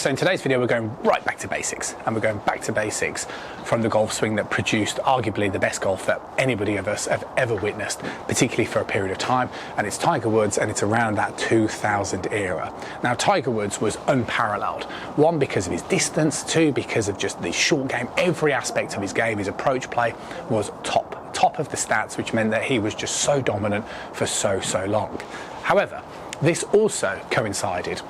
So in today's video, we're going right back to basics, and we're going back to basics from the golf swing that produced arguably the best golf that anybody of us have ever witnessed, particularly for a period of time, and it's Tiger Woods, and it's around that 2000 era. Now, Tiger Woods was unparalleled. One, because of his distance. Two, because of just the short game. Every aspect of his game, his approach play was top of the stats, which meant that he was just so dominant for so long. However, this also coincided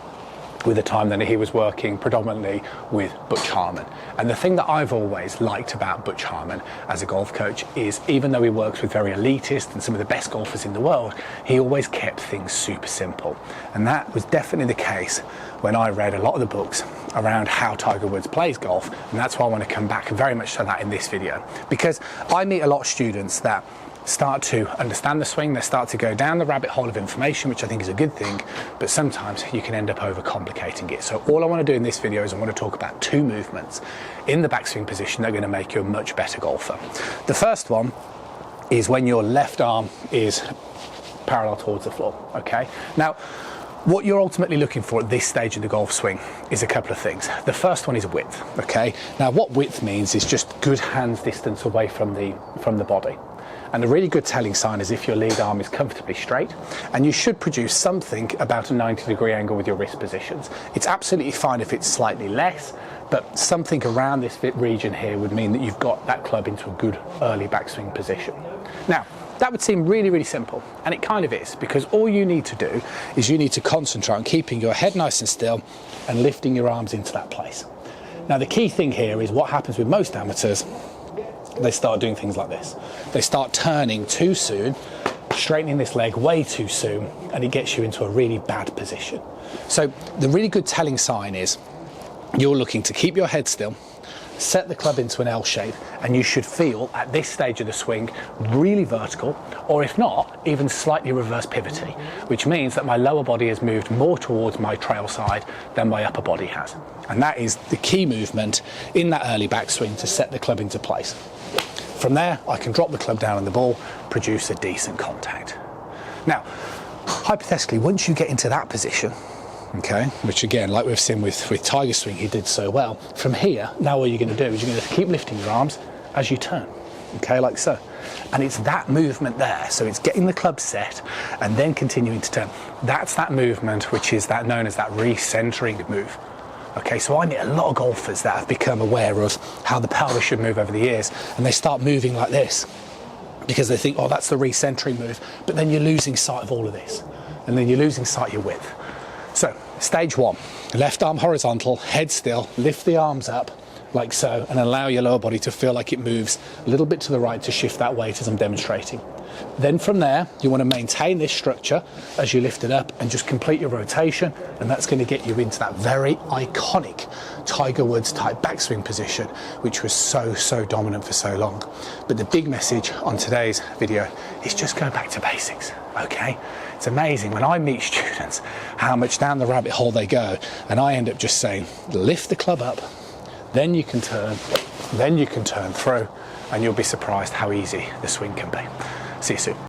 with the time that he was working predominantly with Butch Harmon. And the thing that I've always liked about Butch Harmon as a golf coach is, even though he works with very elitist and some of the best golfers in the world, he always kept things super simple. And that was definitely the case when I read a lot of the books around how Tiger Woods plays golf. And that's why I want to come back very much to that in this video, because I meet a lot of students that start to understand the swing, they start to go down the rabbit hole of information, which I think is a good thing, but sometimes you can end up overcomplicating it. So all I want to do in this video is I want to talk about two movements in the backswing position that are going to make you a much better golfer. The first one is when your left arm is parallel towards the floor, okay? Now, what you're ultimately looking for at this stage of the golf swing is a couple of things. The first one is width, okay? Now, what width means is just good hands distance away from the body. And a really good telling sign is if your lead arm is comfortably straight, and you should produce something about a 90-degree angle with your wrist positions. It's absolutely fine if it's slightly less, but something around this region here would mean that you've got that club into a good early backswing position. Now, that would seem really simple, and it kind of is, because all you need to do is you need to concentrate on keeping your head nice and still and lifting your arms into that place. Now, the key thing here is what happens with most amateurs. They start doing things like this. They start turning too soon, straightening this leg way too soon, and it gets you into a really bad position. So the really good telling sign is you're looking to keep your head still, set the club into an L shape, and you should feel at this stage of the swing really vertical, or if not, even slightly reverse pivoty, which means that my lower body has moved more towards my trail side than my upper body has. And that is the key movement in that early backswing to set the club into place. From there, I can drop the club down on the ball, produce a decent contact. Now, hypothetically, once you get into that position, okay, which again, like we've seen with Tiger Swing, he did so well. From here, now what you're going to do is you're going to keep lifting your arms as you turn, okay, like so. And it's that movement there, so it's getting the club set and then continuing to turn. That's that movement, which is that known as that recentering move. Okay, so I meet a lot of golfers that have become aware of how the pelvis should move over the years, and they start moving like this because they think, oh, that's the recentering move, but then you're losing sight of all of this, and then you're losing sight of your width. So, stage one, left arm horizontal, head still, lift the arms up like so, and allow your lower body to feel like it moves a little bit to the right to shift that weight as I'm demonstrating. Then from there, you want to maintain this structure as you lift it up and just complete your rotation, and that's going to get you into that very iconic Tiger Woods type backswing position, which was so dominant for so long. But the big message on today's video is just go back to basics, okay? It's amazing when I meet students how much down the rabbit hole they go, and I end up just saying, lift the club up, then you can turn through, and you'll be surprised how easy the swing can be. See you soon.